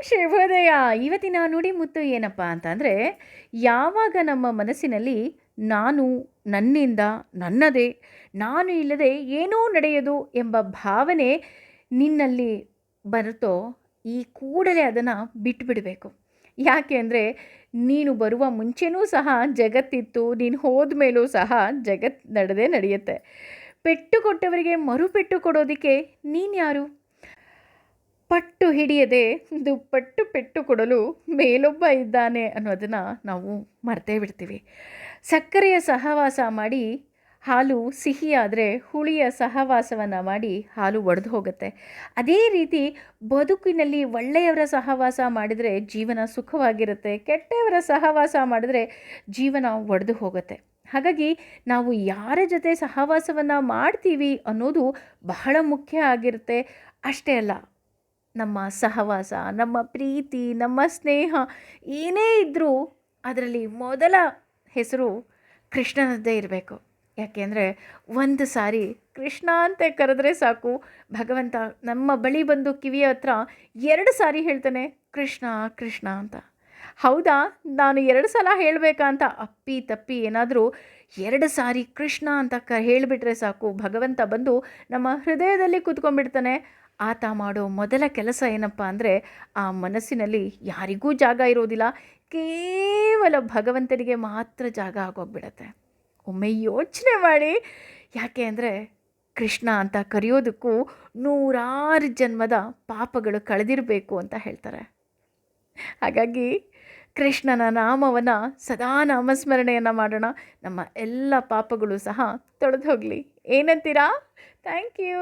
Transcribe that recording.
ಶುಭೋದಯ. ಇವತ್ತಿನ ನುಡಿಮುತ್ತು ಏನಪ್ಪ ಅಂತಂದರೆ, ಯಾವಾಗ ನಮ್ಮ ಮನಸ್ಸಿನಲ್ಲಿ ನಾನು, ನನ್ನಿಂದ, ನನ್ನದೇ, ನಾನು ಇಲ್ಲದೆ ಏನೂ ನಡೆಯದು ಎಂಬ ಭಾವನೆ ನಿನ್ನಲ್ಲಿ ಬರುತ್ತೋ, ಈ ಕೂಡಲೇ ಅದನ್ನು ಬಿಟ್ಟುಬಿಡಬೇಕು. ಯಾಕೆ ಅಂದರೆ, ನೀನು ಬರುವ ಮುಂಚೆನೂ ಸಹ ಜಗತ್ತಿತ್ತು, ನೀನು ಹೋದ ಮೇಲೂ ಸಹ ಜಗತ್ತು ನಡೆಯುತ್ತೆ. ಪೆಟ್ಟು ಕೊಟ್ಟವರಿಗೆ ಮರುಪೆಟ್ಟು ಕೊಡೋದಕ್ಕೆ ನೀನು ಯಾರು? ಪಟ್ಟು ಹಿಡಿಯದೆ ದುಪ್ಪಟ್ಟು ಪೆಟ್ಟು ಕೊಡಲು ಮೇಲೊಬ್ಬ ಇದ್ದಾನೆ ಅನ್ನೋದನ್ನು ನಾವು ಮರ್ತೇ ಬಿಡ್ತೀವಿ. ಸಕ್ಕರೆಯ ಸಹವಾಸ ಮಾಡಿ ಹಾಲು ಸಿಹಿಯಾದರೆ ಹುಳಿಯ ಸಹವಾಸವನ್ನು ಮಾಡಿ ಹಾಲು ಒಡೆದು ಹೋಗುತ್ತೆ. ಅದೇ ರೀತಿ ಬದುಕಿನಲ್ಲಿ ಒಳ್ಳೆಯವರ ಸಹವಾಸ ಮಾಡಿದರೆ ಜೀವನ ಸುಖವಾಗಿರುತ್ತೆ, ಕೆಟ್ಟವರ ಸಹವಾಸ ಮಾಡಿದರೆ ಜೀವನ ಒಡೆದು ಹೋಗುತ್ತೆ. ಹಾಗಾಗಿ ನಾವು ಯಾರ ಜೊತೆ ಸಹವಾಸವನ್ನು ಮಾಡ್ತೀವಿ ಅನ್ನೋದು ಬಹಳ ಮುಖ್ಯ ಆಗಿರುತ್ತೆ. ಅಷ್ಟೇ ಅಲ್ಲ, ನಮ್ಮ ಸಹವಾಸ, ನಮ್ಮ ಪ್ರೀತಿ, ನಮ್ಮ ಸ್ನೇಹ ಏನೇ ಇದ್ದರೂ ಅದರಲ್ಲಿ ಮೊದಲ ಹೆಸರು ಕೃಷ್ಣನದ್ದೇ ಇರಬೇಕು. ಯಾಕೆಂದರೆ ಒಂದು ಸಾರಿ ಕೃಷ್ಣ ಅಂತ ಕರೆದ್ರೆ ಸಾಕು, ಭಗವಂತ ನಮ್ಮ ಬಳಿ ಬಂದು ಕಿವಿಯ ಹತ್ರ 2 ಸಾರಿ ಹೇಳ್ತಾನೆ, ಕೃಷ್ಣ ಕೃಷ್ಣ ಅಂತ. ಹೌದಾ, ನಾನು 2 ಸಲ ಹೇಳಬೇಕಾ ಅಂತ ಅಪ್ಪಿ ತಪ್ಪಿ ಏನಾದರೂ 2 ಸಾರಿ ಕೃಷ್ಣ ಅಂತ ಹೇಳಿಬಿಟ್ರೆ ಸಾಕು, ಭಗವಂತ ಬಂದು ನಮ್ಮ ಹೃದಯದಲ್ಲಿ ಕೂತ್ಕೊಂಡ್ಬಿಡ್ತಾನೆ. ಆತ ಮಾಡೋ ಮೊದಲ ಕೆಲಸ ಏನಪ್ಪ ಅಂದರೆ, ಆ ಮನಸ್ಸಿನಲ್ಲಿ ಯಾರಿಗೂ ಜಾಗ ಇರೋದಿಲ್ಲ, ಕೇವಲ ಭಗವಂತನಿಗೆ ಮಾತ್ರ ಜಾಗ ಆಗೋಗ್ಬಿಡತ್ತೆ. ಒಮ್ಮೆ ಯೋಚನೆ ಮಾಡಿ. ಯಾಕೆ ಅಂದರೆ, ಕೃಷ್ಣ ಅಂತ ಕರೆಯೋದಕ್ಕೂ 100 ಜನ್ಮದ ಪಾಪಗಳು ಕಳೆದಿರಬೇಕು ಅಂತ ಹೇಳ್ತಾರೆ. ಹಾಗಾಗಿ ಕೃಷ್ಣನ ನಾಮವನ್ನು ಸದಾ ನಾಮಸ್ಮರಣೆಯನ್ನು ಮಾಡೋಣ. ನಮ್ಮ ಎಲ್ಲ ಪಾಪಗಳು ಸಹ ತೊಳೆದು ಹೋಗಲಿ. ಏನಂತೀರಾ? Thank you.